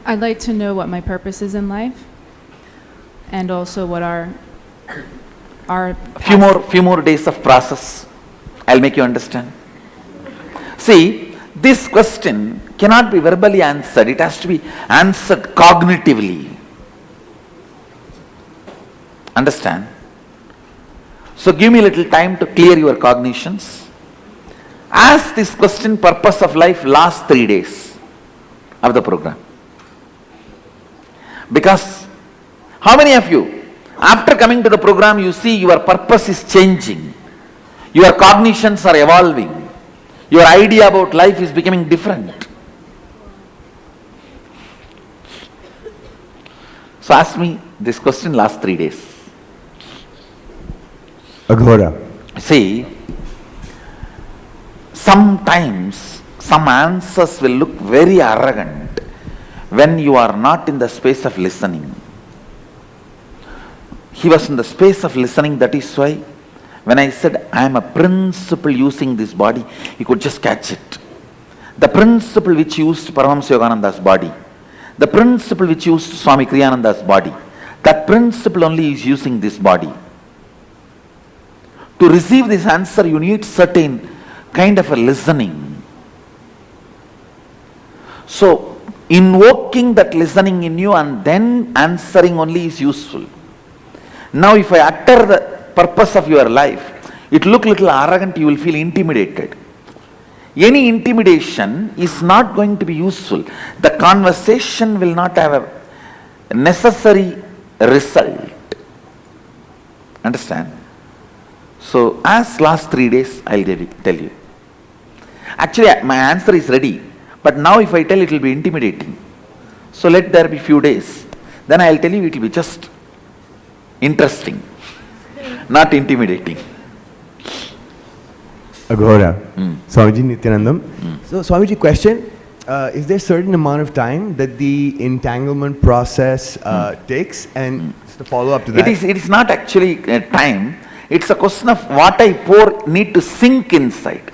I'd like to know what my purpose is in life, and also what our few more days of process. I'll make you understand. See, this question cannot be verbally answered. It has to be answered cognitively. Understand? So give me a little time to clear your cognitions. Ask this question, purpose of life, last 3 days of the program. Because how many of you, after coming to the program, you see your purpose is changing, your cognitions are evolving, your idea about life is becoming different? So ask me this question last 3 days. Aghora. See, sometimes some answers will look very arrogant when you are not in the space of listening. He was in the space of listening. That is why when I said I am a principle using this body, he could just catch it. The principle which used Paramahamsa Yogananda's body, the principle which used Swami Kriyananda's body, that principle only is using this body. To receive this answer, you need certain kind of a listening. So, invoking that listening in you and then answering only is useful. Now, if I utter the purpose of your life, it look little arrogant, you will feel intimidated. Any intimidation is not going to be useful. The conversation will not have a necessary result. Understand? So, as last 3 days, I'll tell you. Actually, my answer is ready. But now if I tell, it will be intimidating. So, let there be few days. Then I'll tell you, it will be just interesting, not intimidating. Aghora. Swamiji Nityanandam. So, Swamiji, question. Is there a certain amount of time that the entanglement process takes? And just a follow up to that. It is not actually time. It's a question of what I pour need to sink inside.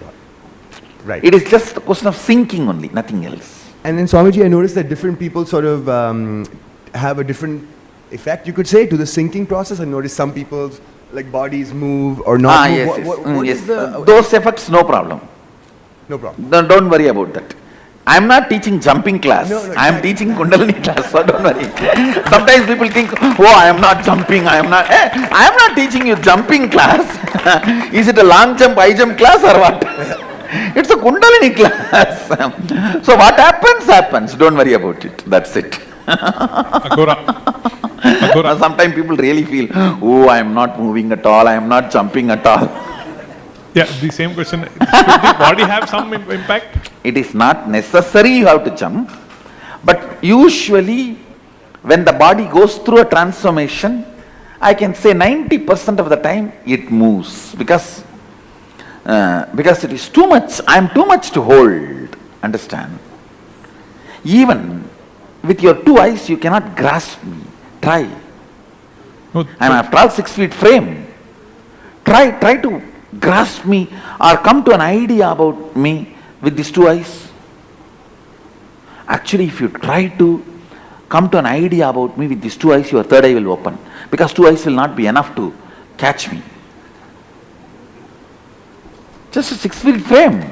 Right. It is just a question of sinking only, nothing else. And then Swamiji, I noticed that different people sort of have a different effect, you could say, to the sinking process. I noticed some people's like bodies move or not move. Yes, What yes. is the, Those effects, no problem. no problem. Don't worry about that. I am not teaching jumping class. No, I am exactly. teaching Kundalini class, so don't worry. Sometimes people think, oh, I am not jumping, I am not. I am not teaching you jumping class. Is it a long jump, high jump class or what? It's a Kundalini class. So what happens, don't worry about it. That's it. Aghora. Sometimes people really feel, oh, I am not moving at all, I am not jumping at all. Yeah, the same question. Should the body have some impact? It is not necessary you have to jump, but usually when the body goes through a transformation, I can say 90% of the time it moves because it is too much, I am too much to hold, understand? Even with your 2 eyes you cannot grasp me, try. No, I am after all 6 feet frame. Try to grasp me or come to an idea about me with these 2 eyes. Actually, if you try to come to an idea about me with these 2 eyes, your 3rd eye will open, because 2 eyes will not be enough to catch me. Just a 6 feet frame.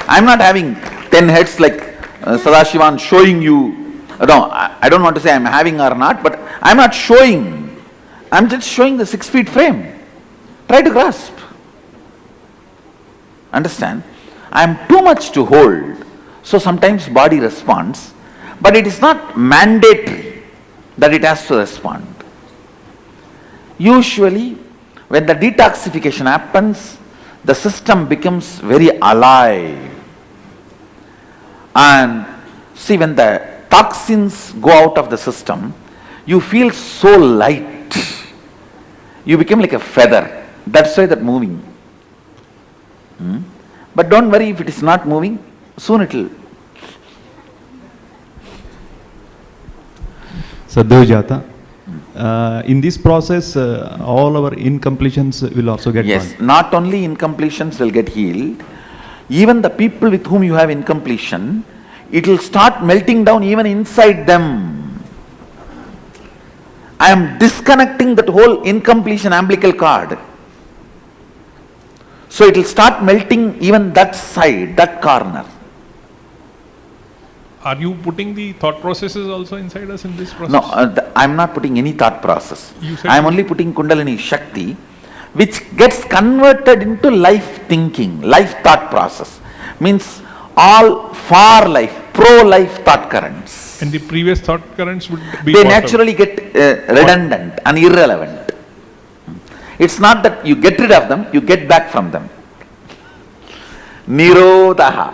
I am not having 10 heads like Sadashivan showing you. No, I don't want to say I am having or not, but I am not showing. I am just showing the 6 feet frame. Try to grasp. Understand? I am too much to hold. So sometimes body responds, but it is not mandatory that it has to respond. Usually, when the detoxification happens, the system becomes very alive. And see, when the toxins go out of the system, you feel so light. You become like a feather. That's why that moving. But don't worry if it is not moving, soon it will. Sadhujata, in this process, all our incompletions will also get Yes, gone. not only incompletions will get healed, even the people with whom you have incompletion, it will start melting down even inside them. I am disconnecting that whole incompletion umbilical cord. So it will start melting even that side, that corner. Are you putting the thought processes also inside us in this process? No, I am not putting any thought process. You said I am only putting Kundalini Shakti, which gets converted into life thinking, life thought process. Means all for life, pro-life thought currents. And the previous thought currents would be They what? naturally get redundant and irrelevant. It's not that you get rid of them, you get back from them. Nirodha.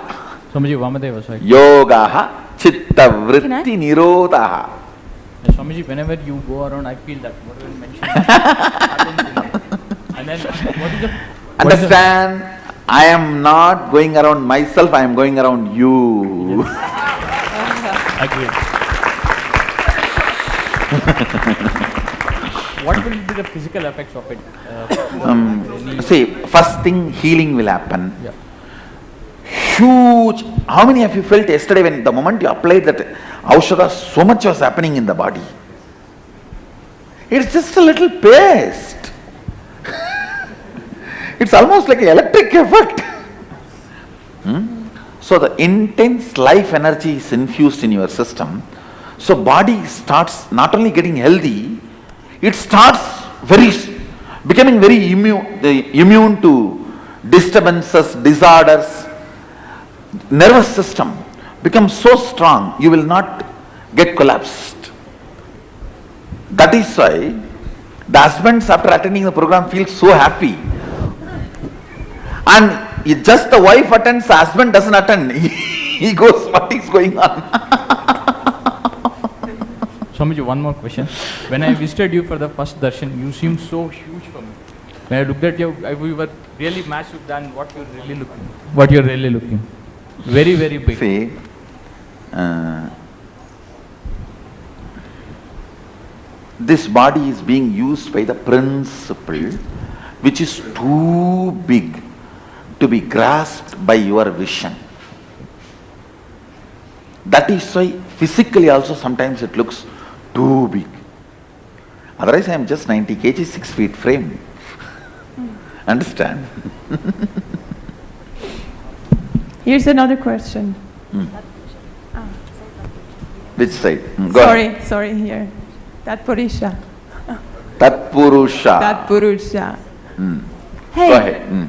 Swamiji, Vamadeva, sorry. Yogaha chitta vritti nirodha. Swamiji, whenever you go around, I feel that whatever you mentioned happens in me. And then, what is the... Understand? I am not going around myself, I am going around you. Agreed. What will be the physical effects of it? See, first thing, healing will happen. Yeah. Huge. How many of you felt yesterday when the moment you applied that Aushadha, so much was happening in the body? It's just a little paste. It's almost like an electric effect. So the intense life energy is infused in your system. So body starts not only getting healthy, it starts becoming very immune to disturbances, disorders. Nervous system becomes so strong, you will not get collapsed. That is why the husbands after attending the program feel so happy. And just the wife attends, the husband doesn't attend. He goes, what is going on? Swamiji, one more question. When I visited you for the first darshan, you seemed so huge for me. When I looked at you, we were really massive than what you're really looking. Very, very big. See, this body is being used by the principle which is too big to be grasped by your vision. That is why physically also sometimes it looks too big. Otherwise I am just 90 kg, 6 feet frame. Understand? Here's another question. Which side? Go ahead. Sorry, here. Tatpurisha. Tatpurusha. Tatpurusha. Hey. Go ahead.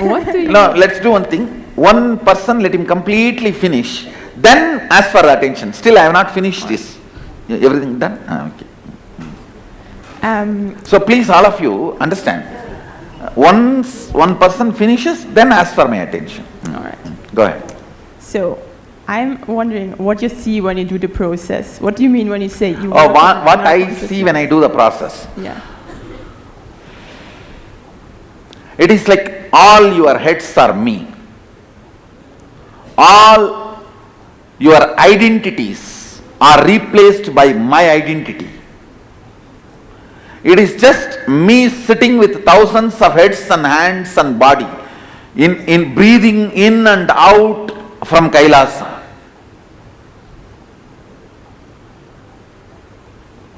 What do you... No, let's do one thing. One person, let him completely finish. Then ask for attention. Still, I have not finished this. Everything done? Okay. So please, all of you, understand. Once one person finishes, then ask for my attention. All right. Go ahead. So, I'm wondering what you see when you do the process. What do you mean when you say you... Oh, work on what inner I consciousness? see when I do the process. Yeah. It is like all your heads are me. All your identities are replaced by my identity. It is just me sitting with thousands of heads and hands and body in breathing in and out from Kailasa.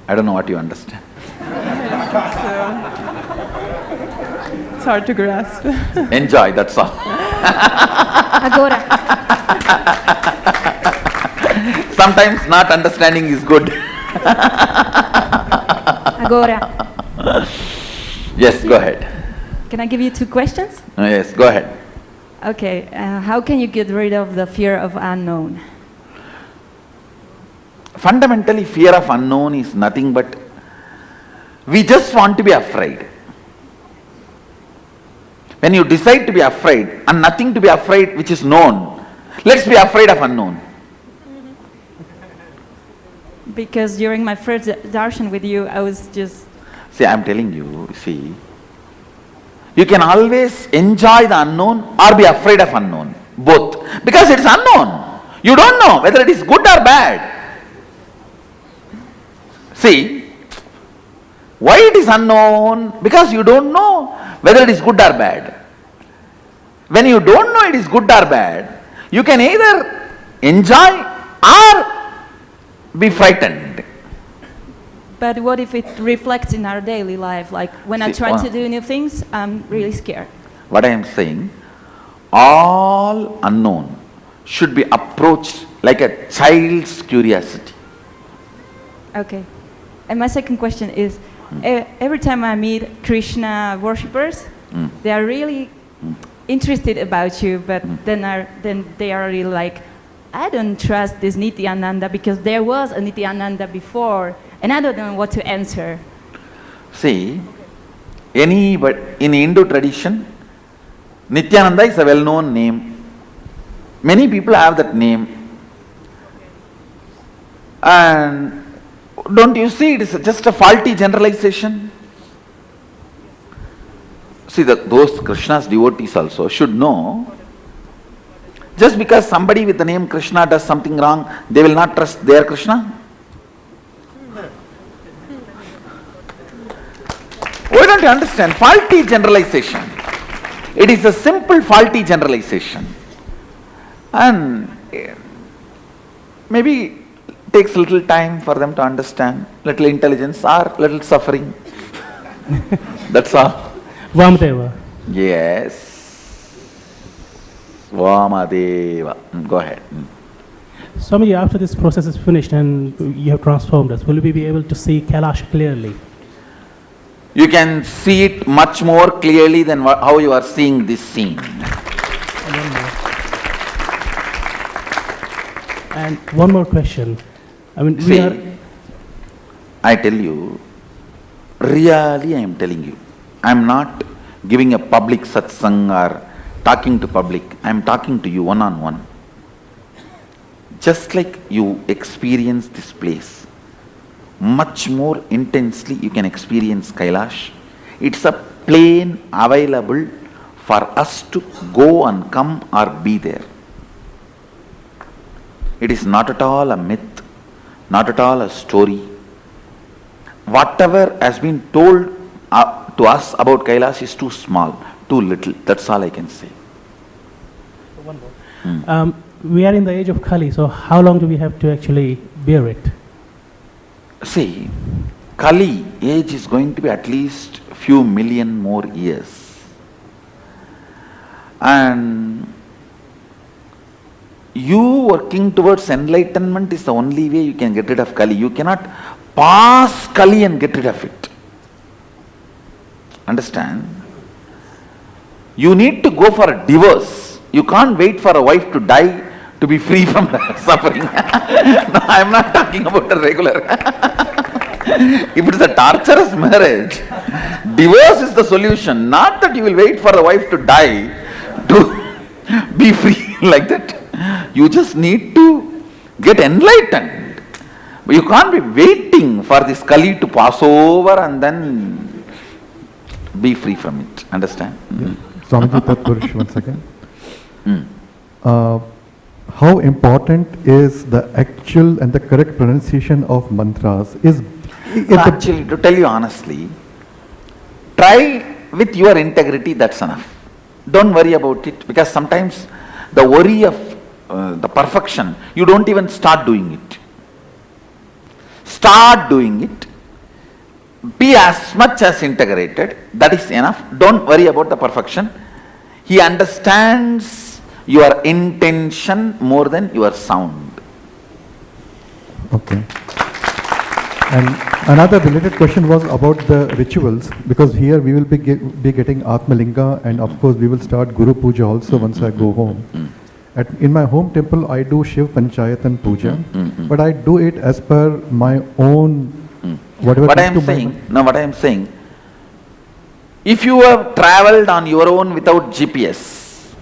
I don't know what you understand. It's hard to grasp. Enjoy, that's all. Agora. Sometimes not understanding is good. Agora. Yes, go ahead. Can I give you two questions? Yes, go ahead. Okay. How can you get rid of the fear of unknown? Fundamentally, fear of unknown is nothing but we just want to be afraid. When you decide to be afraid and nothing to be afraid which is known, let's be afraid of unknown. Because during my first darshan with you, I was just... See, I am telling you, see, you can always enjoy the unknown or be afraid of unknown, both. Because it's unknown. You don't know whether it is good or bad. See, why it is unknown? Because you don't know whether it is good or bad. When you don't know it is good or bad, you can either enjoy or be frightened. But what if it reflects in our daily life? Like when I See, try one- to do new things, I'm really scared. What I am saying, all unknown should be approached like a child's curiosity. Okay. And my second question is, every time I meet Krishna worshippers, they are really interested about you, but then they are really like, I don't trust this Nityananda because there was a Nityananda before, and I don't know what to answer. See, but in Hindu tradition, Nityananda is a well-known name. Many people have that name. And don't you see it is just a faulty generalization? See, those Krishna's devotees also should know, just because somebody with the name Krishna does something wrong, they will not trust their Krishna? Why don't you understand? Faulty generalization. It is a simple faulty generalization. And maybe takes little time for them to understand, little intelligence or little suffering. That's all. Vamadeva. Yes. Vamadeva. Go ahead. Swamiji, after this process is finished and you have transformed us, will we be able to see Kailash clearly? You can see it much more clearly than how you are seeing this scene. And one more question. I mean, See, I tell you, really I am telling you, I am not giving a public satsang or talking to public, I am talking to you one-on-one. Just like you experience this place, much more intensely you can experience Kailash. It's a plane available for us to go and come or be there. It is not at all a myth, not at all a story. Whatever has been told to us about Kailash is too small, too little. That's all I can say. One more. We are in the age of Kali, so how long do we have to actually bear it? See, Kali age is going to be at least few million more years. And you working towards enlightenment is the only way you can get rid of Kali. You cannot pass Kali and get rid of it. Understand? You need to go for a divorce. You can't wait for a wife to die to be free from the suffering. No, I am not talking about a regular. If it is a torturous marriage, divorce is the solution. Not that you will wait for a wife to die to be free like that. You just need to get enlightened. But you can't be waiting for this Kali to pass over and then be free from it. Understand? Swamiji Tatpurush, one second. How important is the actual and the correct pronunciation of mantras? Actually, to tell you honestly, try with your integrity, that's enough. Don't worry about it, because sometimes the worry of the perfection, you don't even start doing it. Start doing it. Be as much as integrated, that is enough. Don't worry about the perfection. He understands your intention more than your sound. Okay. And another related question was about the rituals, because here we will be getting Atmalinga, and of course we will start Guru Puja also once I go home. In my home temple I do Shiv Panchayatan Puja, but I do it as per my own whatever. What I am saying, if you have traveled on your own without GPS,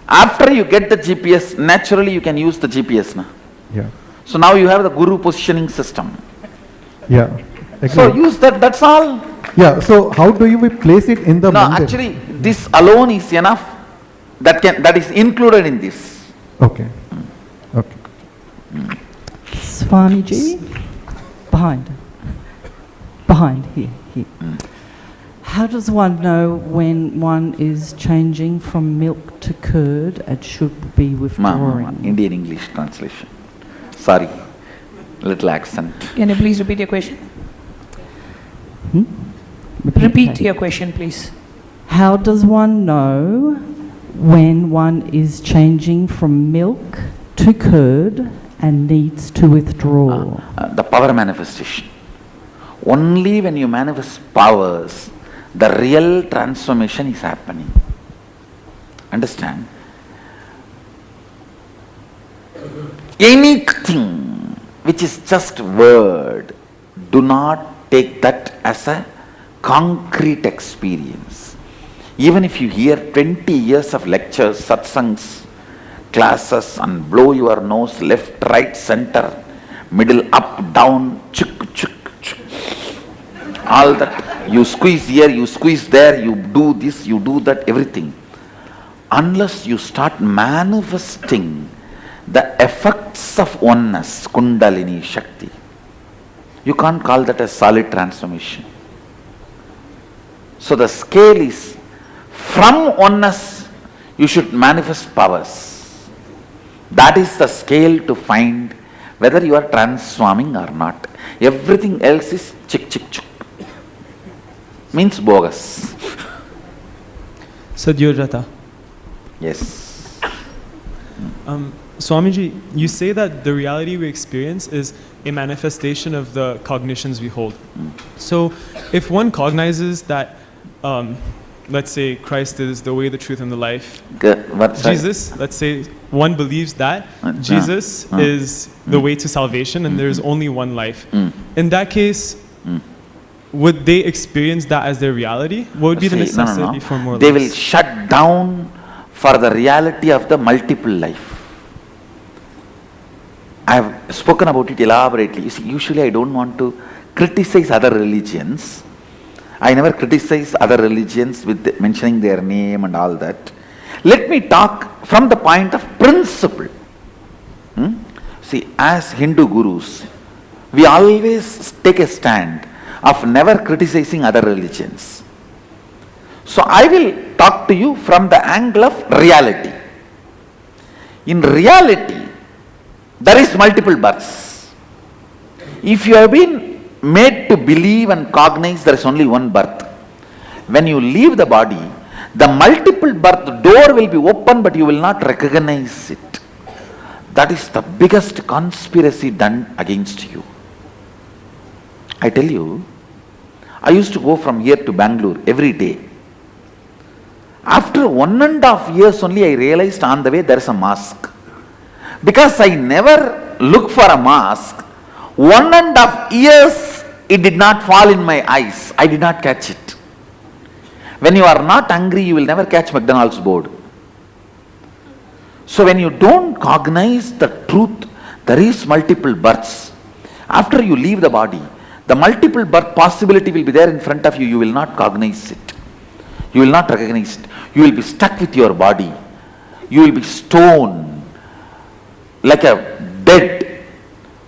after you get the GPS, naturally you can use the GPS now. Yeah. So now you have the Guru positioning system. Yeah. So use that, that's all. Yeah, so how do you place it in the No, mandir? actually this alone is enough. That is included in this. Okay. Okay. Swamiji, behind, here. How does one know when one is changing from milk to curd and should be withdrawing? Indian English translation. Sorry, little accent. Can you please repeat your question? Repeat your question, please. How does one know when one is changing from milk to curd and needs to withdraw? The power manifestation. Only when you manifest powers, the real transformation is happening. Understand? Anything which is just word, do not take that as a concrete experience. Even if you hear 20 years of lectures, satsangs, classes, and blow your nose left, right, center, middle, up, down, chuk, chuk, chuk, all that, you squeeze here, you squeeze there, you do this, you do that, everything. Unless you start manifesting the effects of oneness, Kundalini Shakti, you can't call that a solid transformation. So the scale is, from oneness, you should manifest powers. That is the scale to find whether you are transforming or not. Everything else is chik chik chuk. Means bogus. Sadyojata. Yes. Swamiji, you say that the reality we experience is a manifestation of the cognitions we hold. So if one cognizes that, let's say Christ is the way, the truth, and the life, Jesus, let's say one believes that Jesus is the way to salvation and there's only one life. In that case, would they experience that as their reality? What would be the necessity for more They lives? will shut down for the reality of the multiple life. I have spoken about it elaborately. You see, usually I don't want to criticize other religions. I never criticize other religions with mentioning their name and all that. Let me talk from the point of principle. See, as Hindu gurus, we always take a stand of never criticizing other religions. So I will talk to you from the angle of reality. In reality, there is multiple births. If you have been made to believe and cognize there is only one birth, when you leave the body, the multiple birth door will be open but you will not recognize it. That is the biggest conspiracy done against you. I tell you, I used to go from here to Bangalore every day. After 1.5 years only I realized on the way there is a mosque. Because I never look for a mosque, 1.5 years it did not fall in my eyes. I did not catch it. When you are not hungry, you will never catch McDonald's board. So when you don't cognize the truth, there is multiple births. After you leave the body, the multiple birth possibility will be there in front of you. You will not cognize it. You will not recognize it. You will be stuck with your body. You will be stoned, like a dead,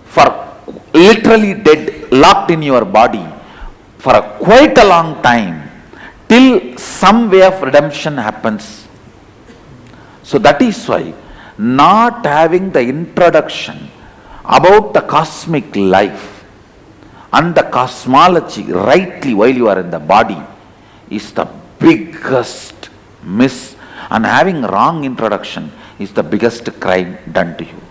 for literally dead, locked in your body for quite a long time, till some way of redemption happens. So that is why not having the introduction about the cosmic life and the cosmology rightly while you are in the body is the biggest miss, and having wrong introduction is the biggest crime done to you.